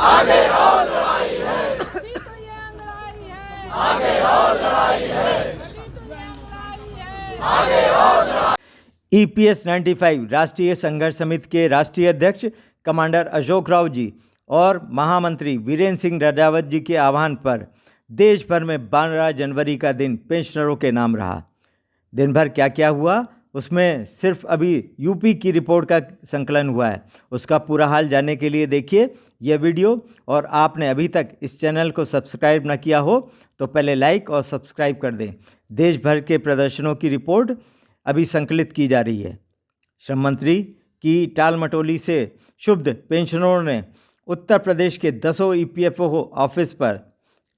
आगे और लड़ाई है, अभी तो ये लड़ाई है, आगे और लड़ाई है, अभी तो ये लड़ाई है, आगे और लड़ाई। EPS 95 राष्ट्रीय संघर्ष समिति के राष्ट्रीय अध्यक्ष कमांडर अशोक राव जी और महामंत्री वीरेंद्र सिंह रजावत जी के आह्वान पर देश भर में 12 जनवरी का दिन पेंशनरों के नाम रहा। दिन भर क्या क्या हुआ, उसमें सिर्फ अभी यूपी की रिपोर्ट का संकलन हुआ है। उसका पूरा हाल जानने के लिए देखिए यह वीडियो, और आपने अभी तक इस चैनल को सब्सक्राइब न किया हो तो पहले लाइक और सब्सक्राइब कर दें। देश भर के प्रदर्शनों की रिपोर्ट अभी संकलित की जा रही है। श्रम मंत्री की टालमटोली से क्षुब्ध पेंशनरों ने उत्तर प्रदेश के 10 EPFO ऑफिस पर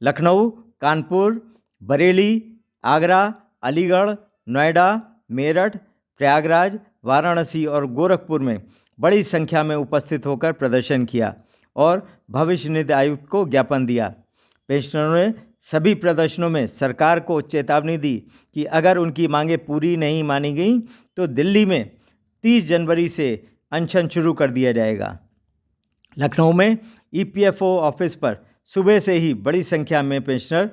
लखनऊ, कानपुर, बरेली, आगरा, अलीगढ़, नोएडा, मेरठ, प्रयागराज, वाराणसी और गोरखपुर में बड़ी संख्या में उपस्थित होकर प्रदर्शन किया और भविष्य निधि आयुक्त को ज्ञापन दिया। पेंशनरों ने सभी प्रदर्शनों में सरकार को चेतावनी दी कि अगर उनकी मांगें पूरी नहीं मानी गई तो दिल्ली में 30 जनवरी से अनशन शुरू कर दिया जाएगा। लखनऊ में EPFO ऑफिस पर सुबह से ही बड़ी संख्या में पेंशनर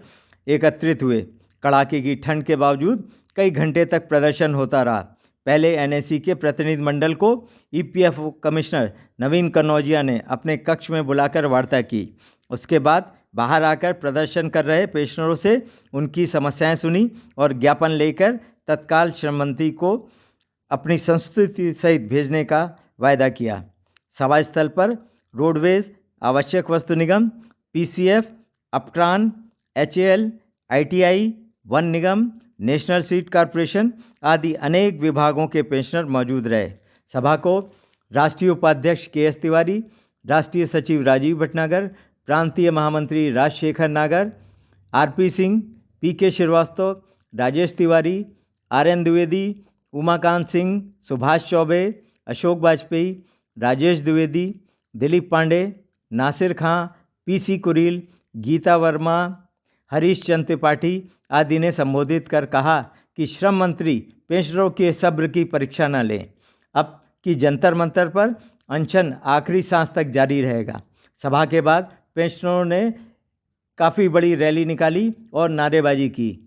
एकत्रित हुए। कड़ाके की ठंड के बावजूद कई घंटे तक प्रदर्शन होता रहा। पहले NSE के प्रतिनिधि मंडल को EPFO कमिश्नर नवीन कन्नौजिया ने अपने कक्ष में बुलाकर वार्ता की। उसके बाद बाहर आकर प्रदर्शन कर रहे पेंशनरों से उनकी समस्याएं सुनी और ज्ञापन लेकर तत्काल श्रम मंत्री को अपनी संस्तुति सहित भेजने का वायदा किया। सभा स्थल पर रोडवेज, आवश्यक वस्तु निगम, PCF, Uptron, HAL, ITI, one निगम, नेशनल सीड कॉरपोरेशन आदि अनेक विभागों के पेंशनर मौजूद रहे। सभा को राष्ट्रीय उपाध्यक्ष KS तिवारी, राष्ट्रीय सचिव राजीव भटनागर, प्रांतीय महामंत्री राजशेखर नागर, RP Singh, PK Srivastava, Rajesh Tiwari, RN Dwivedi, Umakant Singh, Subhash Choubey, Ashok Vajpayee, Rajesh Dwivedi, Dilip Pandey, Nasir खां, PC कुरील, गीता वर्मा, हरीश चंद्र त्रिपाठी आदि ने संबोधित कर कहा कि श्रम मंत्री पेंशनरों के सब्र की परीक्षा न लें। अब की जंतर मंतर पर अनशन आखिरी सांस तक जारी रहेगा। सभा के बाद पेंशनरों ने काफ़ी बड़ी रैली निकाली और नारेबाजी की।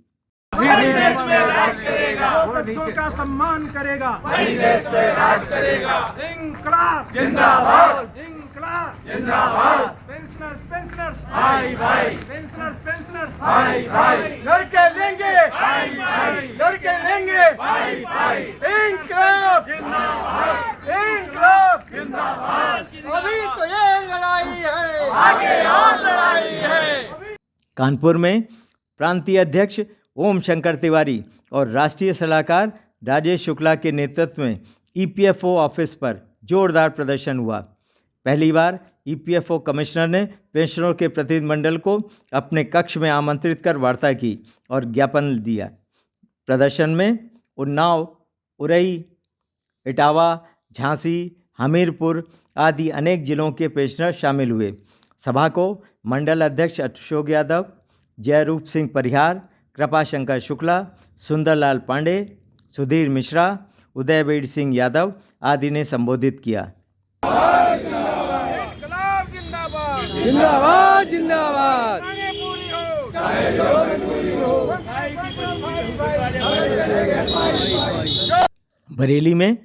वही देश में राज करेगा, तत्वों का सम्मान करेगा, वही देश में राज करेगा। इंकलाब जिंदाबाद, इंकलाब जिंदाबाद, पेंशनर्स पेंशनर्स भाई भाई, पेंशनर्स पेंशनर्स भाई भाई, लड़के लेंगे भाई भाई, लड़के लेंगे भाई भाई, इंकलाब जिंदाबाद, इंकलाब जिंदाबाद, अभी तो ये लड़ाई है, आगे और लड़ाई है। कानपुर में प्रांतीय अध्यक्ष ओम शंकर तिवारी और राष्ट्रीय सलाहकार राजेश शुक्ला के नेतृत्व में EPFO ऑफिस पर जोरदार प्रदर्शन हुआ। पहली बार EPFO कमिश्नर ने पेंशनरों के प्रतिनिधिमंडल को अपने कक्ष में आमंत्रित कर वार्ता की और ज्ञापन दिया। प्रदर्शन में उन्नाव, उरई, इटावा, झांसी, हमीरपुर आदि अनेक जिलों के पेंशनर शामिल हुए। सभा को मंडल अध्यक्ष अशोक यादव, जयरूप सिंह परिहार, कृपाशंकर शुक्ला, सुंदरलाल पांडे, सुधीर मिश्रा, उदयवीर सिंह यादव आदि ने संबोधित किया। इंकलाब जिंदाबाद जिंदाबाद जिंदाबाद। मांगे पूरी हो बरेली में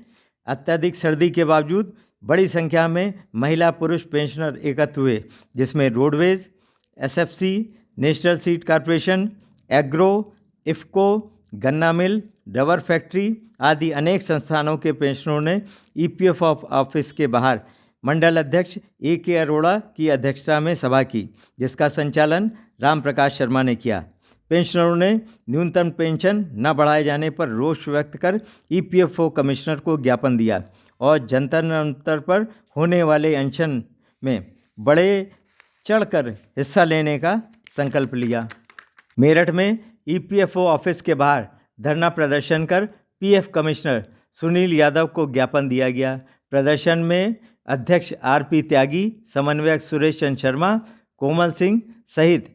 अत्यधिक सर्दी के बावजूद बड़ी संख्या में महिला पुरुष पेंशनर एकत्र हुए, जिसमें roadways, SFC, national seed corporation, agro, IFFCO, गन्ना मिल, रबर फैक्ट्री आदि अनेक संस्थानों के पेंशनरों ने EPFO ऑफिस के बाहर मंडल अध्यक्ष AK अरोड़ा की अध्यक्षता में सभा की, जिसका संचालन राम प्रकाश शर्मा ने किया। पेंशनरों ने न्यूनतम पेंशन न बढ़ाए जाने पर रोष व्यक्त कर EPFO कमिश्नर को ज्ञापन दिया और जंतर मंतर पर होने वाले अनशन में बड़े चढ़कर हिस्सा लेने का संकल्प लिया। मेरठ में EPFO ऑफिस के बाहर धरना प्रदर्शन कर PF कमिश्नर सुनील यादव को ज्ञापन दिया गया। प्रदर्शन में अध्यक्ष RP त्यागी, समन्वयक सुरेश चंद्र शर्मा, कोमल सिंह सहित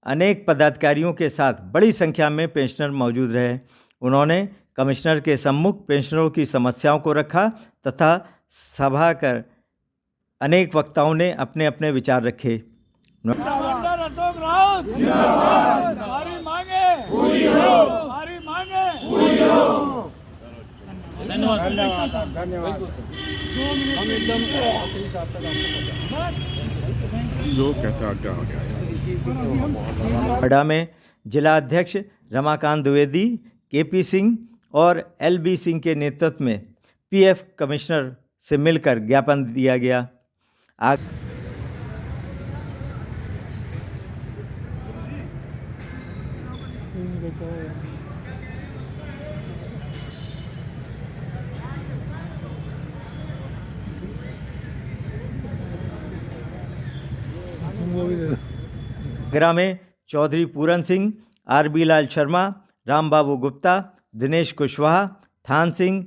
अनेक पदाधिकारियों के साथ बड़ी संख्या में पेंशनर मौजूद रहे। उन्होंने कमिश्नर के सम्मुख पेंशनरों की समस्याओं को रखा तथा सभा कर अनेक वक्ताओं ने अपने अपने विचार रखे। कमांडर अशोक राउत जिंदाबाद। हमारी मांगे पूरी हो, हमारी मांगे पूरी हो। जो कैसा आगे आ गया नोएडा में जिला अध्यक्ष रमाकांत द्विवेदी, केपी सिंह और एलबी सिंह के नेतृत्व में पीएफ कमिश्नर से मिलकर ज्ञापन दिया गया। आगरा में चौधरी पूरन सिंह, आरबी लाल शर्मा, राम बाबू गुप्ता, दिनेश कुशवाहा, थान सिंह,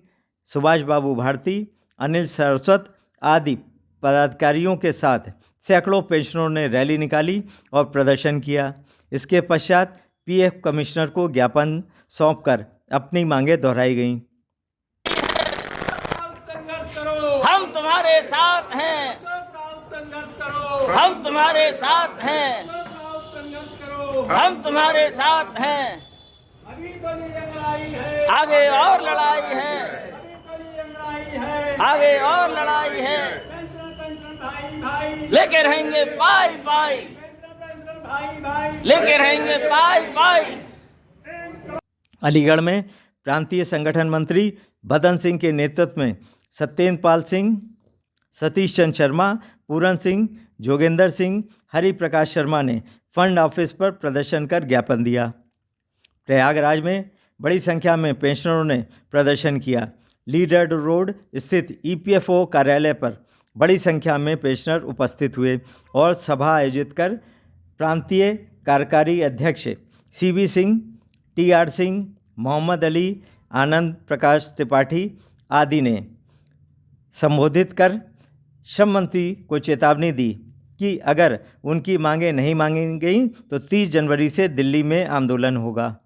सुभाष बाबू भारती, अनिल सरस्वत आदि पदाधिकारियों के साथ सैकड़ों पेंशनरों ने रैली निकाली और प्रदर्शन किया। इसके पश्चात पीएफ कमिश्नर को ज्ञापन सौंपकर अपनी मांगें दोहराई गईं। हम तुम्हारे साथ हैं, हम तुम्हारे साथ हैं, हम तुम्हारे साथ हैं। आगे और लड़ाई है, आगे और लड़ाई है। लेके रहेंगे पाई पाई, लेके रहेंगे पाई पाई। अलीगढ़ में प्रांतीय संगठन मंत्री बदन सिंह के नेतृत्व में सत्येंद्र पाल सिंह, सतीश चंद्र शर्मा, पूरन सिंह, जोगेंद्र सिंह, हरि प्रकाश शर्मा ने फंड ऑफिस पर प्रदर्शन कर ज्ञापन दिया। प्रयागराज में बड़ी संख्या में पेंशनरों ने प्रदर्शन किया। लीडर रोड स्थित ईपीएफओ कार्यालय पर बड़ी संख्या में पेंशनर उपस्थित हुए और सभा आयोजित कर प्रांतीय कार्यकारी अध्यक्ष सीवी सिंह, टीआर सिंह, मोहम्मद अली, आनंद प्रकाश त्रिपाठी आदि ने संबोधित कर श्रम मंत्री को चेतावनी दी कि अगर उनकी मांगें नहीं मांगी गई तो 30 जनवरी से दिल्ली में आंदोलन होगा।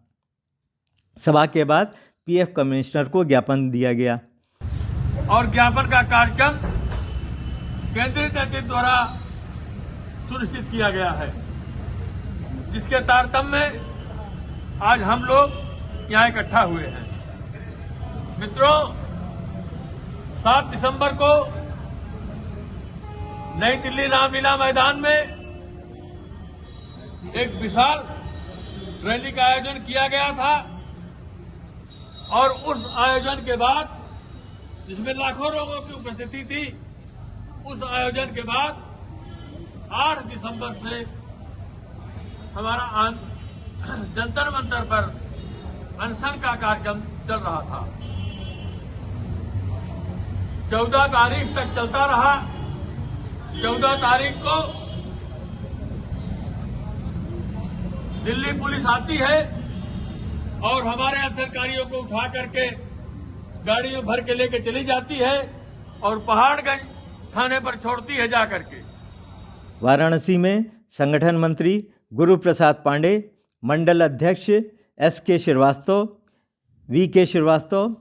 सभा के बाद पीएफ कमिश्नर को ज्ञापन दिया गया और ज्ञापन का कार्यक्रम केंद्रीय नेतृत्व द्वारा सुनिश्चित किया गया है, जिसके तारतम्य में आज हम लोग यहाँ इकट्ठा हुए हैं। मित्रों, 7 दिसंबर को नई दिल्ली रामलीला मैदान में एक विशाल रैली का आयोजन किया गया था और उस आयोजन के बाद, जिसमें लाखों लोगों की उपस्थिति थी, उस आयोजन के बाद 8 दिसंबर से हमारा जंतर मंतर पर अनशन का कार्यक्रम चल रहा था। 14 तारीख तक चलता रहा। 14 तारीख को दिल्ली पुलिस आती है और हमारे अधिकारियों को उठा करके गाड़ी में भर के लेके चली जाती है और पहाड़गंज थाने पर छोड़ती है जा करके। वाराणसी में संगठन मंत्री गुरु प्रसाद पांडे, मंडल अध्यक्ष एसके श्रीवास्तव, वीके श्रीवास्तव,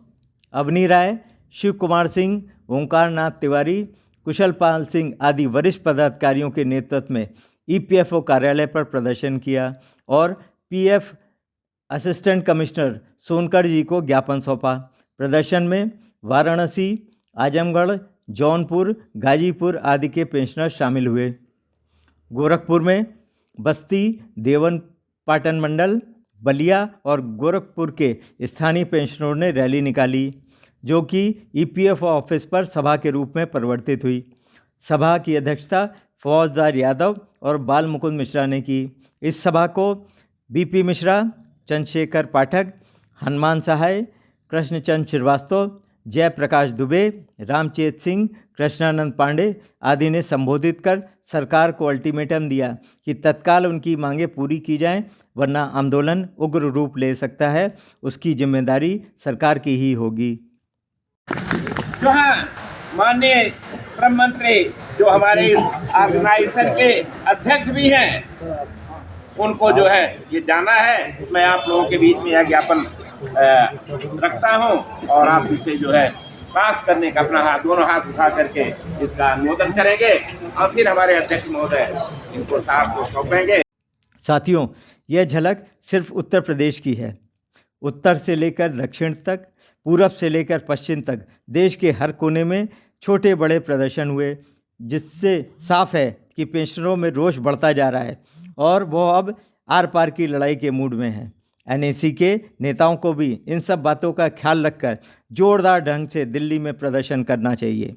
अवनी राय, शिव कुमार सिंह, ओंकार नाथ तिवारी, कुशल पाल सिंह आदि वरिष्ठ पदाधिकारियों के नेतृत्व में ईपीएफओ कार्यालय पर प्रदर्शन किया और पीएफ असिस्टेंट कमिश्नर सोनकर जी को ज्ञापन सौंपा। प्रदर्शन में वाराणसी, आजमगढ़, जौनपुर, गाजीपुर आदि के पेंशनर शामिल हुए। गोरखपुर में बस्ती, देवन पाटन मंडल, बलिया और गोरखपुर के स्थानीय पेंशनरों ने रैली निकाली, जो कि ईपीएफओ ऑफिस पर सभा के रूप में परिवर्तित हुई। सभा की अध्यक्षता फौजदार यादव और बाल मुकुंद मिश्रा ने की। इस सभा को बीपी मिश्रा, चंद्रशेखर पाठक, हनुमान सहाय, कृष्णचंद श्रीवास्तव, जयप्रकाश दुबे, रामचेत सिंह, कृष्णानंद पांडे आदि ने संबोधित कर सरकार को अल्टीमेटम दिया कि तत्काल उनकी मांगें पूरी की जाएं, वरना आंदोलन उग्र रूप ले सकता है। उसकी जिम्मेदारी सरकार की ही होगी। जो है माननीय श्रम मंत्री, जो हमारे ऑर्गेनाइजेशन के अध्यक्ष भी हैं, उनको जो है ये जाना है। मैं आप लोगों के बीच में यह ज्ञापन रखता हूं और आप इसे जो है पास करने का अपना हाथ, दोनों हाथ उठा करके इसका अनुमोदन करेंगे और फिर हमारे अध्यक्ष महोदय इनको साहब को सौंपेंगे। साथियों, यह झलक सिर्फ उत्तर प्रदेश की है। उत्तर से लेकर दक्षिण तक, पूरब से लेकर पश्चिम तक देश के हर कोने में छोटे बड़े प्रदर्शन हुए, जिससे साफ है कि पेंशनरों में रोष बढ़ता जा रहा है और वो अब आर पार की लड़ाई के मूड में हैं। एनएसी के नेताओं को भी इन सब बातों का ख्याल रखकर जोरदार ढंग से दिल्ली में प्रदर्शन करना चाहिए।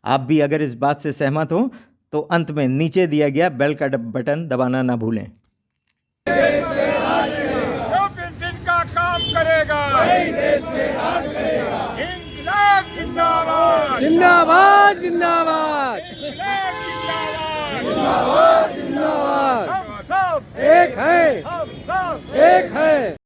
आप भी अगर इस बात से सहमत हो तो अंत में नीचे दिया गया बेल का बटन दबाना ना भूलें। जो पेंशन का काम करेगा इंकलाब जिंदाबाद, जिंदाबाद जिंदाबाद जिंदाबाद, जिंदाबाद। हम सब एक है, हम सब एक है।